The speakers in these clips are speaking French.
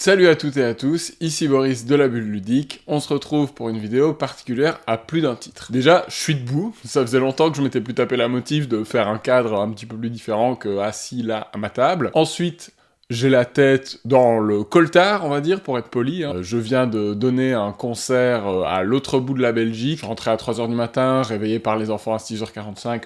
Salut à toutes et à tous, ici Boris de la Bulle Ludique. On se retrouve pour une vidéo particulière à plus d'un titre. Déjà, je suis debout, ça faisait longtemps que je m'étais plus tapé la motive de faire un cadre un petit peu plus différent que assis là à ma table. Ensuite, j'ai la tête dans le coltard, on va dire, pour être poli. Je viens de donner un concert à l'autre bout de la Belgique. Je suis rentré à 3h du matin, réveillé par les enfants à 6h45.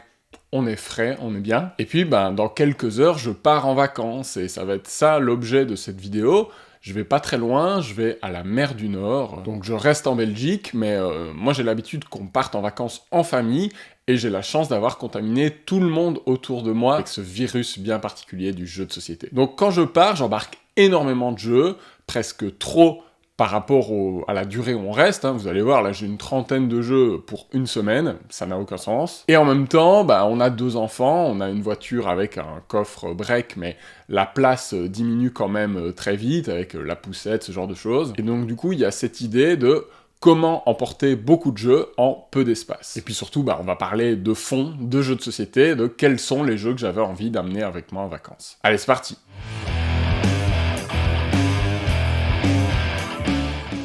On est frais, on est bien. Et puis, dans quelques heures, je pars en vacances, et ça va être ça l'objet de cette vidéo. Je vais pas très loin, je vais à la mer du Nord, donc je reste en Belgique, mais moi j'ai l'habitude qu'on parte en vacances en famille, et j'ai la chance d'avoir contaminé tout le monde autour de moi avec ce virus bien particulier du jeu de société. Donc quand je pars, j'embarque énormément de jeux, presque trop par rapport à la durée où on reste, vous allez voir, là j'ai une trentaine de jeux pour une semaine, ça n'a aucun sens. Et en même temps, on a 2 enfants, on a une voiture avec un coffre break, mais la place diminue quand même très vite, avec la poussette, ce genre de choses. Et donc du coup, il y a cette idée de comment emporter beaucoup de jeux en peu d'espace. Et puis surtout, on va parler de fond, de jeux de société, de quels sont les jeux que j'avais envie d'amener avec moi en vacances. Allez, c'est parti!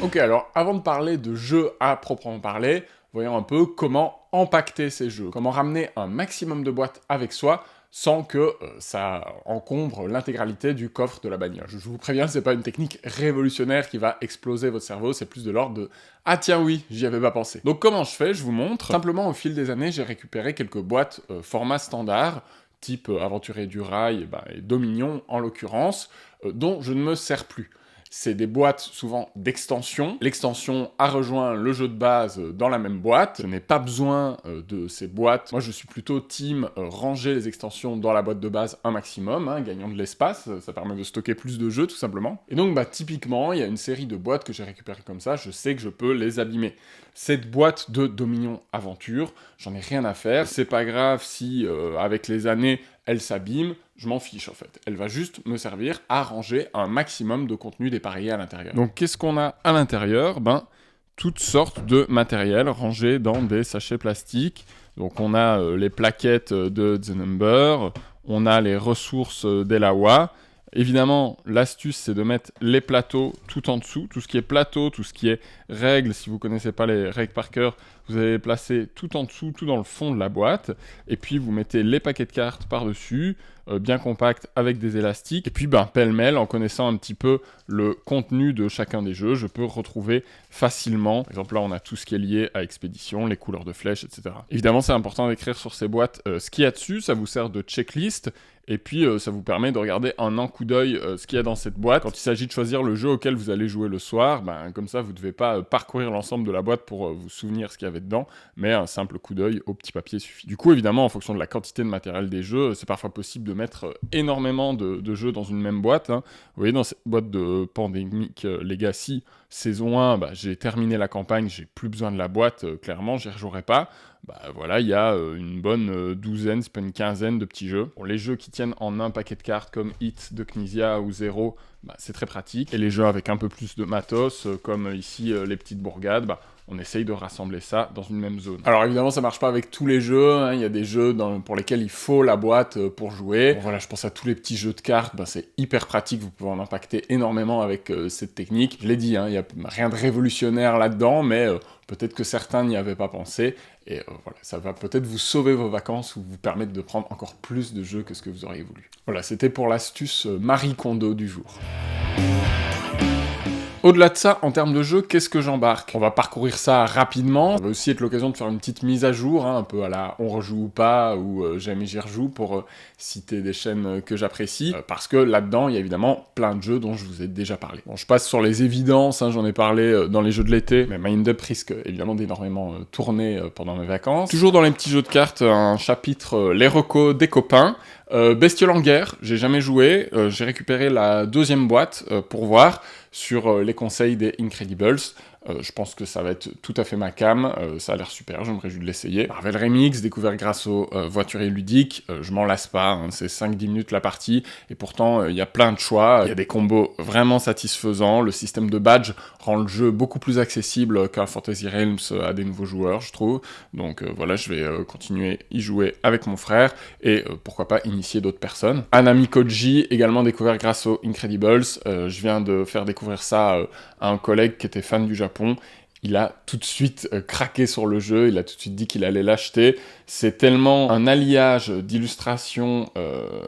Ok, alors avant de parler de jeux à proprement parler, voyons un peu comment empaqueter ces jeux, comment ramener un maximum de boîtes avec soi sans que ça encombre l'intégralité du coffre de la bagnole. Je vous préviens, c'est pas une technique révolutionnaire qui va exploser votre cerveau, c'est plus de l'ordre de « Ah tiens oui, j'y avais pas pensé ». Donc comment je fais? Je vous montre. Simplement, au fil des années, j'ai récupéré quelques boîtes format standard, type Aventurier du Rail et Dominion en l'occurrence, dont je ne me sers plus. C'est des boîtes souvent d'extension. L'extension a rejoint le jeu de base dans la même boîte. Je n'ai pas besoin de ces boîtes. Moi, je suis plutôt team ranger les extensions dans la boîte de base un maximum, gagnant de l'espace. Ça permet de stocker plus de jeux, tout simplement. Et donc, typiquement, il y a une série de boîtes que j'ai récupérées comme ça. Je sais que je peux les abîmer. Cette boîte de Dominion Aventure, j'en ai rien à faire. C'est pas grave si, avec les années, elle s'abîme, je m'en fiche en fait. Elle va juste me servir à ranger un maximum de contenu dépareillé à l'intérieur. Donc qu'est-ce qu'on a à l'intérieur? Toutes sortes de matériel rangé dans des sachets plastiques. Donc on a les plaquettes de The Number, on a les ressources d'Elawa. Évidemment, l'astuce, c'est de mettre les plateaux tout en dessous. Tout ce qui est plateau, tout ce qui est règles, si vous ne connaissez pas les règles par cœur, vous allez les placer tout en dessous, tout dans le fond de la boîte. Et puis, vous mettez les paquets de cartes par-dessus, bien compacts, avec des élastiques. Et puis, pêle-mêle, en connaissant un petit peu le contenu de chacun des jeux, je peux retrouver facilement. Par exemple, là, on a tout ce qui est lié à Expédition, les couleurs de flèches, etc. Évidemment, c'est important d'écrire sur ces boîtes ce qu'il y a dessus. Ça vous sert de checklist. Et puis, ça vous permet de regarder un coup d'œil ce qu'il y a dans cette boîte. Quand il s'agit de choisir le jeu auquel vous allez jouer le soir, comme ça, vous ne devez pas parcourir l'ensemble de la boîte pour vous souvenir ce qu'il y avait dedans, mais un simple coup d'œil au petit papier suffit. Du coup, évidemment, en fonction de la quantité de matériel des jeux, c'est parfois possible de mettre énormément de jeux dans une même boîte. Vous voyez, dans cette boîte de Pandemic Legacy, saison 1, j'ai terminé la campagne, j'ai plus besoin de la boîte, clairement, j'y rejouerai pas. Voilà, il y a une bonne douzaine, c'est pas une quinzaine de petits jeux. Bon, les jeux qui tiennent en un paquet de cartes comme Hit de Knizia ou Zero, c'est très pratique. Et les jeux avec un peu plus de matos, comme ici les petites bourgades, on essaye de rassembler ça dans une même zone. Alors évidemment, ça marche pas avec tous les jeux, il y a des jeux pour lesquels il faut la boîte pour jouer. Bon, voilà, je pense à tous les petits jeux de cartes, c'est hyper pratique, vous pouvez en impacter énormément avec cette technique. Je l'ai dit, il y a rien de révolutionnaire là-dedans, mais peut-être que certains n'y avaient pas pensé, et voilà, ça va peut-être vous sauver vos vacances ou vous permettre de prendre encore plus de jeux que ce que vous auriez voulu. Voilà, c'était pour l'astuce Marie Kondo du jour. Au-delà de ça, en termes de jeu, qu'est-ce que j'embarque? On va parcourir ça rapidement. Ça va aussi être l'occasion de faire une petite mise à jour, un peu à la On rejoue ou pas, ou J'aime et j'y rejoue, pour citer des chaînes que j'apprécie, parce que là-dedans, il y a évidemment plein de jeux dont je vous ai déjà parlé. Bon, je passe sur les évidences, j'en ai parlé dans les jeux de l'été, mais Mind Up risque évidemment d'énormément tourner pendant mes vacances. Toujours dans les petits jeux de cartes, un chapitre Les recos des copains. Bestioles en guerre, j'ai jamais joué, j'ai récupéré la 2e boîte pour voir sur les conseils des Incredibles. Je pense que ça va être tout à fait ma cam, ça a l'air super, je me réjouis de l'essayer. Marvel Remix, découvert grâce aux voituriers ludiques, je m'en lasse pas, hein, c'est 5-10 minutes la partie, et pourtant il y a plein de choix, il y a des combos vraiment satisfaisants, le système de badge rend le jeu beaucoup plus accessible qu'un Fantasy Realms à des nouveaux joueurs, je trouve, donc voilà, je vais continuer y jouer avec mon frère, et pourquoi pas initier d'autres personnes. Anami Koji, également découvert grâce aux Incredibles, je viens de faire découvrir ça à un collègue qui était fan du Japon. Il a tout de suite craqué sur le jeu, il a tout de suite dit qu'il allait l'acheter. C'est tellement un alliage d'illustrations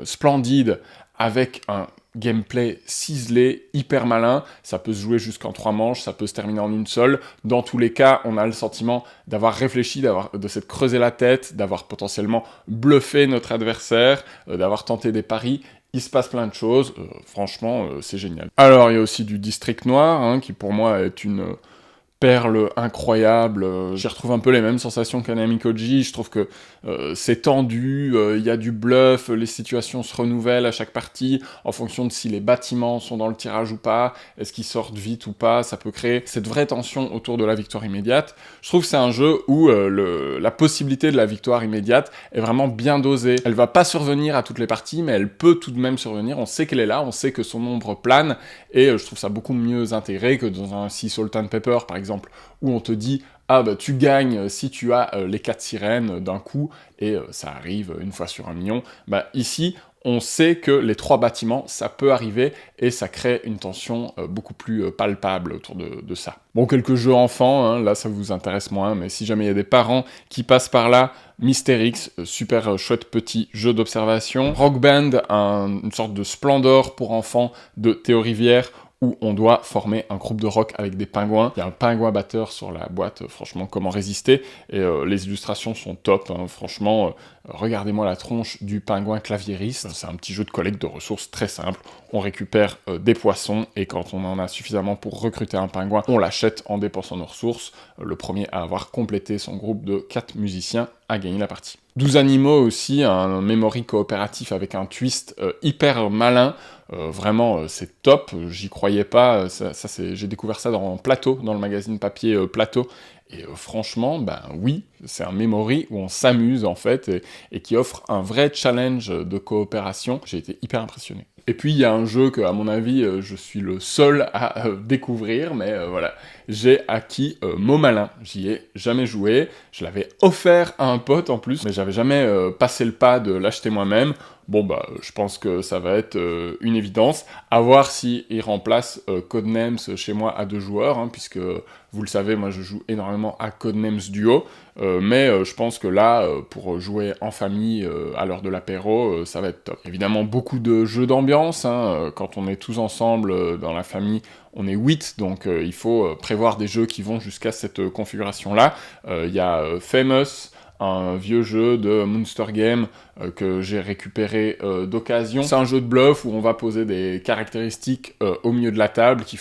splendides avec un gameplay ciselé, hyper malin. Ça peut se jouer jusqu'en 3 manches, ça peut se terminer en une seule. Dans tous les cas, on a le sentiment d'avoir réfléchi, de s'être creusé la tête, d'avoir potentiellement bluffé notre adversaire, d'avoir tenté des paris. Il se passe plein de choses, franchement, c'est génial. Alors, il y a aussi du District Noir, hein, qui pour moi est une perle incroyable, j'y retrouve un peu les mêmes sensations qu'Anami Koji, je trouve que c'est tendu, il y a du bluff, les situations se renouvellent à chaque partie, en fonction de si les bâtiments sont dans le tirage ou pas, est-ce qu'ils sortent vite ou pas, ça peut créer cette vraie tension autour de la victoire immédiate. Je trouve que c'est un jeu où la possibilité de la victoire immédiate est vraiment bien dosée. Elle va pas survenir à toutes les parties, mais elle peut tout de même survenir, on sait qu'elle est là, on sait que son ombre plane, et je trouve ça beaucoup mieux intégré que dans un Sea Salt and Pepper, par exemple, où on te dit « Ah bah tu gagnes si tu as les 4 sirènes d'un coup », et ça arrive une fois sur 1 million. Bah ici, on sait que les 3 bâtiments, ça peut arriver, et ça crée une tension beaucoup plus palpable autour de ça. Bon, quelques jeux enfants, hein, là ça vous intéresse moins, mais si jamais il y a des parents qui passent par là, Mister X, super chouette petit jeu d'observation. Rock Band, une sorte de Splendor pour enfants de Théo Rivière, où on doit former un groupe de rock avec des pingouins. Il y a un pingouin batteur sur la boîte, franchement, comment résister. Et les illustrations sont top, hein, franchement, regardez-moi la tronche du pingouin claviériste. C'est un petit jeu de collecte de ressources très simple. On récupère des poissons, et quand on en a suffisamment pour recruter un pingouin, on l'achète en dépensant nos ressources. Le premier à avoir complété son groupe de 4 musiciens a gagné la partie. 12 animaux aussi, un memory coopératif avec un twist hyper malin. Vraiment, c'est top, j'y croyais pas, j'ai découvert ça dans Plateau, dans le magazine papier Plateau, et franchement, ben oui, c'est un memory où on s'amuse en fait, et qui offre un vrai challenge de coopération. J'ai été hyper impressionné. Et puis il y a un jeu que, à mon avis, je suis le seul à découvrir, mais voilà, j'ai acquis Momalin. J'y ai jamais joué, je l'avais offert à un pote en plus, mais j'avais jamais passé le pas de l'acheter moi-même. Bon bah, je pense que ça va être une évidence, à voir si il remplace Codenames chez moi à 2 joueurs, hein, puisque, vous le savez, moi je joue énormément à Codenames Duo, mais je pense que là, pour jouer en famille à l'heure de l'apéro, ça va être top. Évidemment, beaucoup de jeux d'ambiance, hein, quand on est tous ensemble dans la famille, on est 8, donc il faut prévoir des jeux qui vont jusqu'à cette configuration-là. Il y a Famous, un vieux jeu de Monster Game que j'ai récupéré d'occasion. C'est un jeu de bluff où on va poser des caractéristiques au milieu de la table qui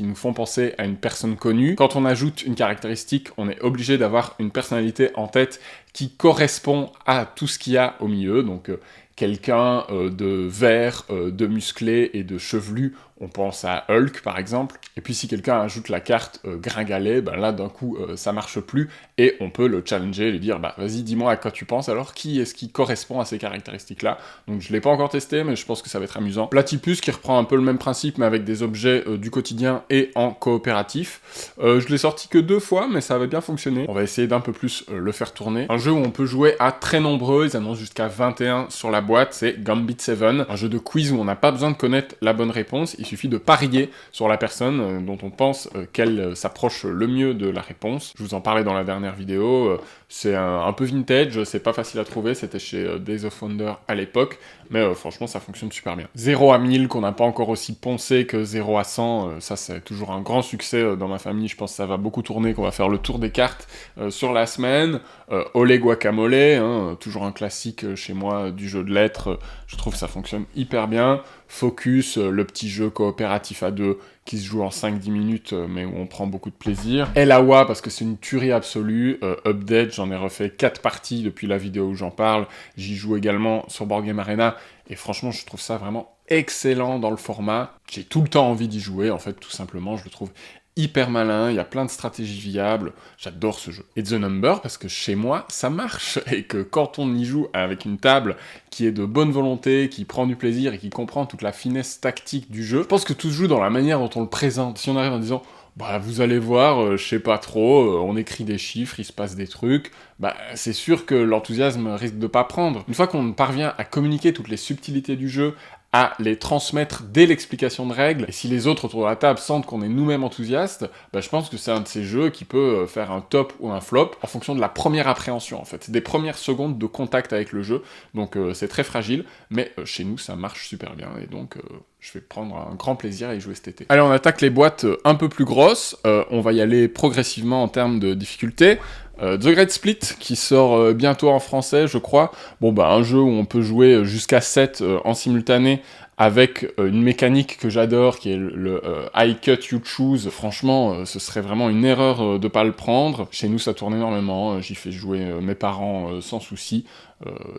nous font penser à une personne connue. Quand on ajoute une caractéristique, on est obligé d'avoir une personnalité en tête qui correspond à tout ce qu'il y a au milieu, donc quelqu'un de vert, de musclé et de chevelu, on pense à Hulk par exemple, et puis si quelqu'un ajoute la carte Gringalet, ben là d'un coup ça marche plus, et on peut le challenger, lui dire bah vas-y dis-moi à quoi tu penses, alors qui est-ce qui correspond à ces caractéristiques là. Donc je l'ai pas encore testé, mais je pense que ça va être amusant. Platypus qui reprend un peu le même principe mais avec des objets du quotidien et en coopératif. Je l'ai sorti que 2 fois, mais ça avait bien fonctionné. On va essayer d'un peu plus le faire tourner. Un jeu où on peut jouer à très nombreux, ils annoncent jusqu'à 21 sur la boîte, c'est Gambit 7, un jeu de quiz où on n'a pas besoin de connaître la bonne réponse, il suffit de parier sur la personne dont on pense qu'elle s'approche le mieux de la réponse. Je vous en parlais dans la dernière vidéo, c'est un peu vintage, c'est pas facile à trouver, c'était chez Days of Wonder à l'époque, mais franchement ça fonctionne super bien. 0 à 1000 qu'on n'a pas encore aussi poncé que 0 à 100, ça c'est toujours un grand succès dans ma famille, je pense que ça va beaucoup tourner, qu'on va faire le tour des cartes sur la semaine. Olé Guacamole, hein, toujours un classique chez moi du jeu de lettres, je trouve que ça fonctionne hyper bien. Focus, le petit jeu coopératif à 2 qui se joue en 5-10 minutes, mais où on prend beaucoup de plaisir. Elawa, parce que c'est une tuerie absolue. Update, j'en ai refait 4 parties depuis la vidéo où j'en parle. J'y joue également sur Board Game Arena, et franchement, je trouve ça vraiment excellent dans le format. J'ai tout le temps envie d'y jouer, en fait, tout simplement, je le trouve hyper malin, il y a plein de stratégies viables, j'adore ce jeu. Et The Number, parce que chez moi, ça marche, et que quand on y joue avec une table qui est de bonne volonté, qui prend du plaisir et qui comprend toute la finesse tactique du jeu, je pense que tout se joue dans la manière dont on le présente. Si on arrive en disant bah vous allez voir, je sais pas trop, on écrit des chiffres, il se passe des trucs, bah c'est sûr que l'enthousiasme risque de pas prendre. Une fois qu'on parvient à communiquer toutes les subtilités du jeu, à les transmettre dès l'explication de règles, et si les autres autour de la table sentent qu'on est nous-mêmes enthousiastes, bah je pense que c'est un de ces jeux qui peut faire un top ou un flop en fonction de la première appréhension en fait, des premières secondes de contact avec le jeu, donc c'est très fragile, mais chez nous ça marche super bien, et donc je vais prendre un grand plaisir à y jouer cet été. Allez, on attaque les boîtes un peu plus grosses, on va y aller progressivement en termes de difficulté. The Great Split, qui sort bientôt en français, je crois. Bon, bah, un jeu où on peut jouer jusqu'à 7 en simultané, avec une mécanique que j'adore, qui est le I cut, you choose. Franchement, ce serait vraiment une erreur de pas le prendre. Chez nous, ça tourne énormément, j'y fais jouer mes parents sans souci.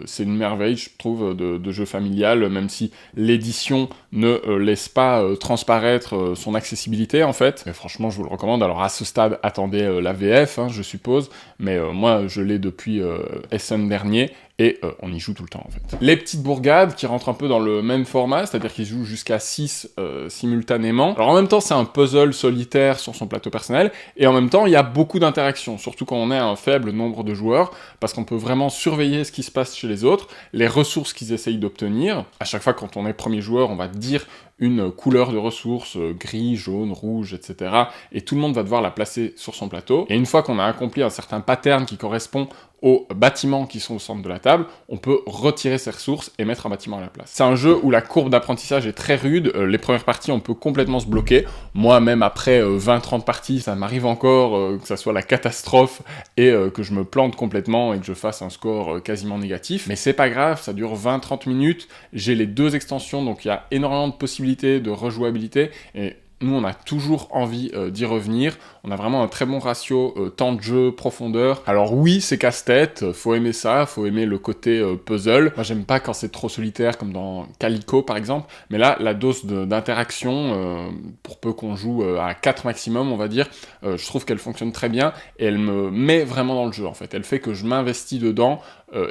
C'est une merveille, je trouve, de jeu familial, même si l'édition ne laisse pas transparaître son accessibilité, en fait. Mais franchement, je vous le recommande. Alors, à ce stade, attendez la VF, hein, je suppose, mais moi, je l'ai depuis Essen dernier, et on y joue tout le temps, en fait. Les petites bourgades, qui rentrent un peu dans le même format, c'est-à-dire qu'ils jouent jusqu'à 6 simultanément. Alors, en même temps, c'est un puzzle solitaire sur son plateau personnel, et en même temps, il y a beaucoup d'interactions, surtout quand on est un faible nombre de joueurs, parce qu'on peut vraiment surveiller ce qui se passe chez les autres, les ressources qu'ils essayent d'obtenir. À chaque fois, quand on est premier joueur, on va dire une couleur de ressources, gris, jaune, rouge, etc. Et tout le monde va devoir la placer sur son plateau. Et une fois qu'on a accompli un certain pattern qui correspond aux bâtiments qui sont au centre de la table, on peut retirer ces ressources et mettre un bâtiment à la place. C'est un jeu où la courbe d'apprentissage est très rude, les premières parties on peut complètement se bloquer, moi même après 20-30 parties, ça m'arrive encore que ça soit la catastrophe et que je me plante complètement et que je fasse un score quasiment négatif, mais c'est pas grave, ça dure 20-30 minutes, j'ai les 2 extensions, donc il y a énormément de possibilités de rejouabilité, et nous, on a toujours envie d'y revenir. On a vraiment un très bon ratio temps de jeu, profondeur. Alors oui, c'est casse-tête, faut aimer ça, faut aimer le côté puzzle. Moi, j'aime pas quand c'est trop solitaire, comme dans Calico, par exemple. Mais là, la dose d'interaction, pour peu qu'on joue à 4 maximum, on va dire, je trouve qu'elle fonctionne très bien. Et elle me met vraiment dans le jeu, en fait. Elle fait que je m'investis dedans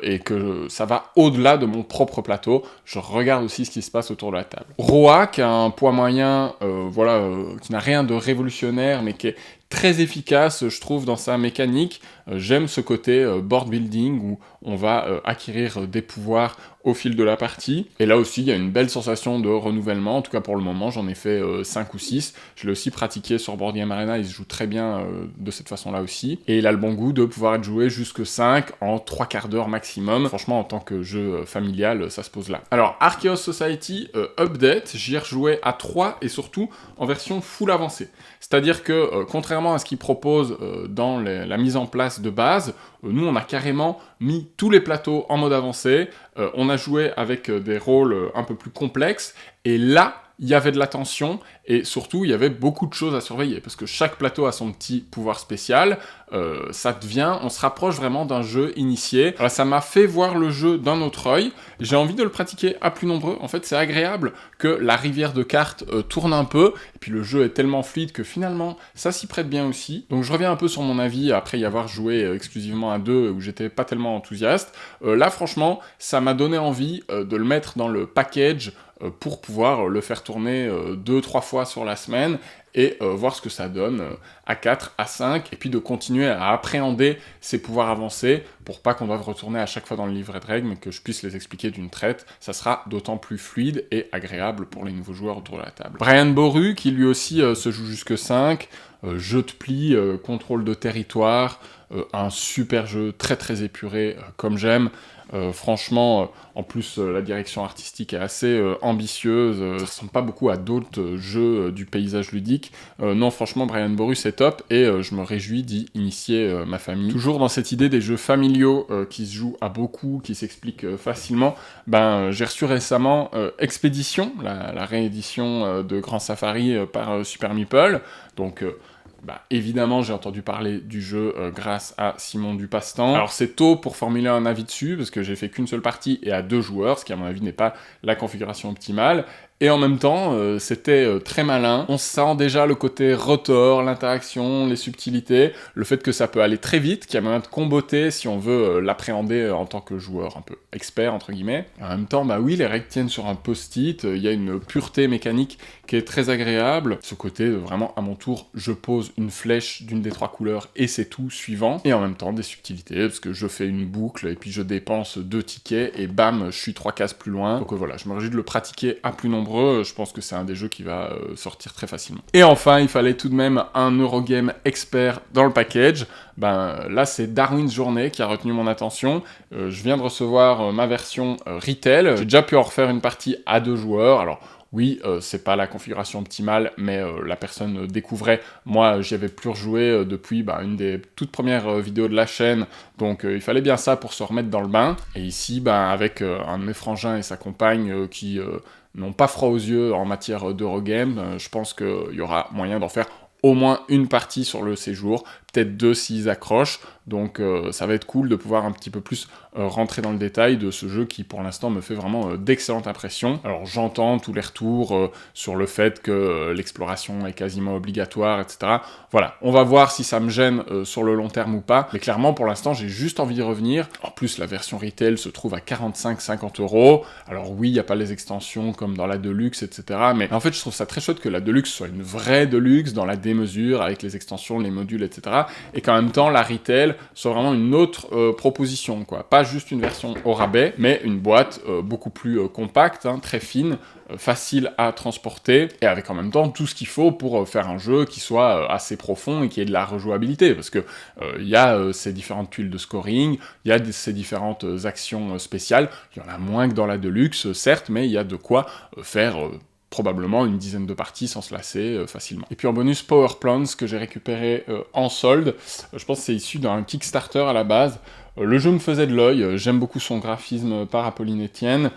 et que ça va au-delà de mon propre plateau. Je regarde aussi ce qui se passe autour de la table. Roa, qui a un poids moyen, qui n'a rien de révolutionnaire, mais qui est très efficace, je trouve, dans sa mécanique. J'aime ce côté board building où on va acquérir des pouvoirs au fil de la partie. Et là aussi, il y a une belle sensation de renouvellement. En tout cas, pour le moment, j'en ai fait 5 ou 6. Je l'ai aussi pratiqué sur Board Game Arena, il se joue très bien de cette façon-là aussi. Et il a le bon goût de pouvoir être joué jusque 5 en 3 quarts d'heure maximum. Franchement, en tant que jeu familial, ça se pose là. Alors, Archaeos Society Update, j'y ai rejoué à 3 et surtout en version full avancée. C'est-à-dire que, contrairement à ce qu'il propose dans la mise en place de base, nous, on a carrément mis tous les plateaux en mode avancé, on a joué avec des rôles un peu plus complexes, et là, il y avait de la tension, et surtout, il y avait beaucoup de choses à surveiller, parce que chaque plateau a son petit pouvoir spécial, on se rapproche vraiment d'un jeu initié. Alors, ça m'a fait voir le jeu d'un autre œil, j'ai envie de le pratiquer à plus nombreux. En fait, c'est agréable que la rivière de cartes tourne un peu, et puis le jeu est tellement fluide que finalement, ça s'y prête bien aussi. Donc je reviens un peu sur mon avis, après y avoir joué exclusivement à 2, où j'étais pas tellement enthousiaste. Là, franchement, ça m'a donné envie de le mettre dans le package pour pouvoir le faire tourner 2-3 fois sur la semaine et voir ce que ça donne à 4, à 5, et puis de continuer à appréhender ces pouvoirs avancés pour pas qu'on doive retourner à chaque fois dans le livret de règles, mais que je puisse les expliquer d'une traite. Ça sera d'autant plus fluide et agréable pour les nouveaux joueurs autour de la table. Brian Boru, qui lui aussi se joue jusque 5, jeu de pli, contrôle de territoire, un super jeu très très épuré, comme j'aime. Franchement, en plus la direction artistique est assez ambitieuse, ça ressemble pas beaucoup à d'autres jeux du paysage ludique. Non, franchement, Brian Boru c'est top, et je me réjouis d'y initier ma famille. Toujours dans cette idée des jeux familiaux qui se jouent à beaucoup, qui s'expliquent facilement, j'ai reçu récemment Expédition, la réédition de Grand Safari par Super Meeple, donc évidemment, j'ai entendu parler du jeu grâce à Simon Dupastan. Alors, c'est tôt pour formuler un avis dessus, parce que j'ai fait qu'une seule partie et à 2 joueurs, ce qui, à mon avis, n'est pas la configuration optimale. Et en même temps, c'était très malin. On sent déjà le côté rotor, l'interaction, les subtilités, le fait que ça peut aller très vite, qu'il y a moyen de comboter si on veut l'appréhender en tant que joueur un peu expert, entre guillemets. Et en même temps, bah oui, les règles tiennent sur un post-it, il y a une pureté mécanique qui est très agréable. Ce côté, vraiment, à mon tour, je pose une flèche d'une des 3 couleurs et c'est tout, suivant. Et en même temps, des subtilités, parce que je fais une boucle et puis je dépense 2 tickets et bam, je suis 3 cases plus loin. Donc voilà, je me réjouis de le pratiquer à plus nombreux. Je pense que c'est un des jeux qui va sortir très facilement. Et enfin, il fallait tout de même un Eurogame expert dans le package. Ben là, c'est Darwin's Journey qui a retenu mon attention. Je viens de recevoir ma version retail. J'ai déjà pu en refaire une partie à 2 joueurs. Alors, oui, c'est pas la configuration optimale, mais la personne découvrait. Moi, j'y avais plus rejoué depuis une des toutes premières vidéos de la chaîne, donc il fallait bien ça pour se remettre dans le bain. Et ici, avec un de mes frangins et sa compagne qui n'ont pas froid aux yeux en matière d'Eurogame, je pense qu'il y aura moyen d'en faire au moins une partie sur le séjour, peut-être 2 s'ils accrochent, donc ça va être cool de pouvoir un petit peu plus rentrer dans le détail de ce jeu qui pour l'instant me fait vraiment d'excellentes impressions. Alors j'entends tous les retours sur le fait que l'exploration est quasiment obligatoire, etc. Voilà, on va voir si ça me gêne sur le long terme ou pas, mais clairement pour l'instant j'ai juste envie d'y revenir. En plus la version retail se trouve à 45-50 €, alors oui, il n'y a pas les extensions comme dans la Deluxe, etc. Mais en fait je trouve ça très chouette que la Deluxe soit une vraie Deluxe dans la démesure, avec les extensions, les modules, etc. Et qu'en même temps la retail soit vraiment une autre proposition, quoi. Pas juste une version au rabais, mais une boîte beaucoup plus compacte, très fine, facile à transporter, et avec en même temps tout ce qu'il faut pour faire un jeu qui soit assez profond et qui ait de la rejouabilité, parce que il y a ces différentes tuiles de scoring, il y a ces différentes actions spéciales, il y en a moins que dans la Deluxe, certes, mais il y a de quoi faire probablement une dizaine de parties sans se lasser facilement. Et puis en bonus, Power Plants, que j'ai récupéré en solde. Je pense que c'est issu d'un Kickstarter à la base. Le jeu me faisait de l'œil, j'aime beaucoup son graphisme par Apolline Etienne.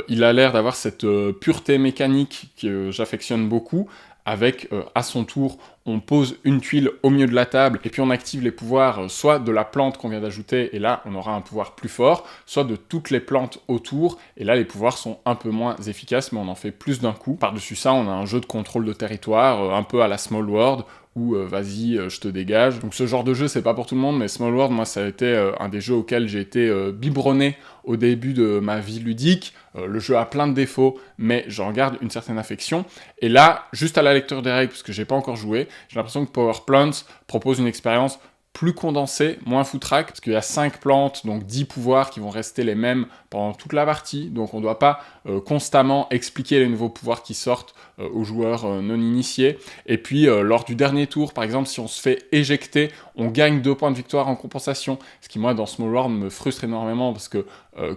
Il a l'air d'avoir cette pureté mécanique que j'affectionne beaucoup, avec, à son tour, on pose une tuile au milieu de la table, et puis on active les pouvoirs, soit de la plante qu'on vient d'ajouter, et là, on aura un pouvoir plus fort, soit de toutes les plantes autour, et là, les pouvoirs sont un peu moins efficaces, mais on en fait plus d'un coup. Par-dessus ça, on a un jeu de contrôle de territoire, un peu à la Small World, où vas-y, je te dégage. Donc ce genre de jeu, c'est pas pour tout le monde, mais Small World, moi, ça a été un des jeux auxquels j'ai été biberonné au début de ma vie ludique. Le jeu a plein de défauts, mais j'en garde une certaine affection. Et là, juste à la lecture des règles, parce que j'ai pas encore joué, j'ai l'impression que Power Plants propose une expérience plus condensé, moins foutraque, parce qu'il y a 5 plantes, donc 10 pouvoirs qui vont rester les mêmes pendant toute la partie, donc on ne doit pas constamment expliquer les nouveaux pouvoirs qui sortent aux joueurs non initiés. Et puis lors du dernier tour, par exemple, si on se fait éjecter, on gagne 2 points de victoire en compensation, ce qui moi dans Small World me frustre énormément, parce que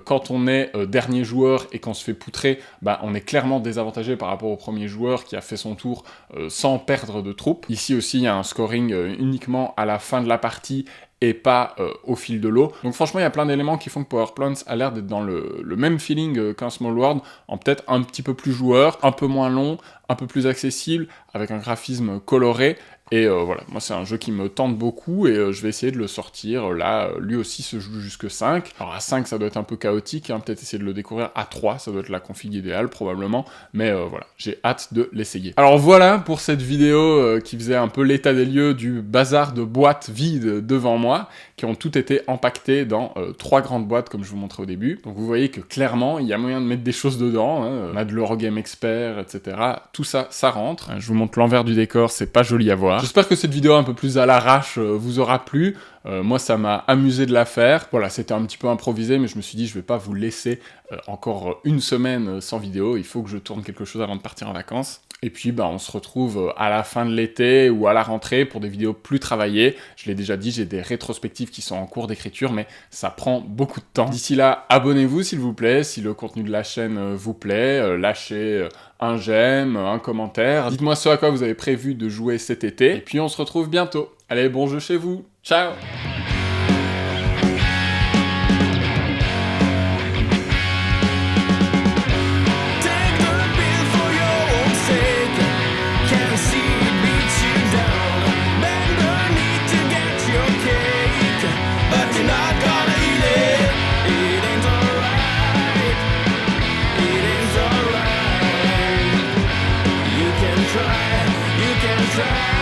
quand on est dernier joueur et qu'on se fait poutrer, on est clairement désavantagé par rapport au premier joueur qui a fait son tour sans perdre de troupes. Ici aussi, il y a un scoring uniquement à la fin de la partie et pas au fil de l'eau. Donc franchement, il y a plein d'éléments qui font que Power Plants a l'air d'être dans le même feeling qu'un Small World, en peut-être un petit peu plus joueur, un peu moins long, un peu plus accessible, avec un graphisme coloré. Et voilà, moi c'est un jeu qui me tente beaucoup, et je vais essayer de le sortir. Là, lui aussi se joue jusque 5. Alors à 5, ça doit être un peu chaotique, peut-être essayer de le découvrir à 3, ça doit être la config idéale probablement, mais voilà, j'ai hâte de l'essayer. Alors voilà pour cette vidéo qui faisait un peu l'état des lieux du bazar de boîtes vides devant moi, qui ont toutes été empaquetées dans 3 grandes boîtes comme je vous montrais au début. Donc vous voyez que clairement, il y a moyen de mettre des choses dedans, on a de l'Eurogame Expert, etc. Tout ça, ça rentre. Je vous montre l'envers du décor, c'est pas joli à voir. J'espère que cette vidéo un peu plus à l'arrache vous aura plu. Moi, ça m'a amusé de la faire. Voilà, c'était un petit peu improvisé, mais je me suis dit, je vais pas vous laisser encore une semaine sans vidéo. Il faut que je tourne quelque chose avant de partir en vacances. Et puis, on se retrouve à la fin de l'été ou à la rentrée pour des vidéos plus travaillées. Je l'ai déjà dit, j'ai des rétrospectives qui sont en cours d'écriture, mais ça prend beaucoup de temps. D'ici là, abonnez-vous s'il vous plaît, si le contenu de la chaîne vous plaît. Lâchez un j'aime, un commentaire. Dites-moi ce à quoi vous avez prévu de jouer cet été. Et puis, on se retrouve bientôt. Allez, bon jeu chez vous. Ciao! Shine.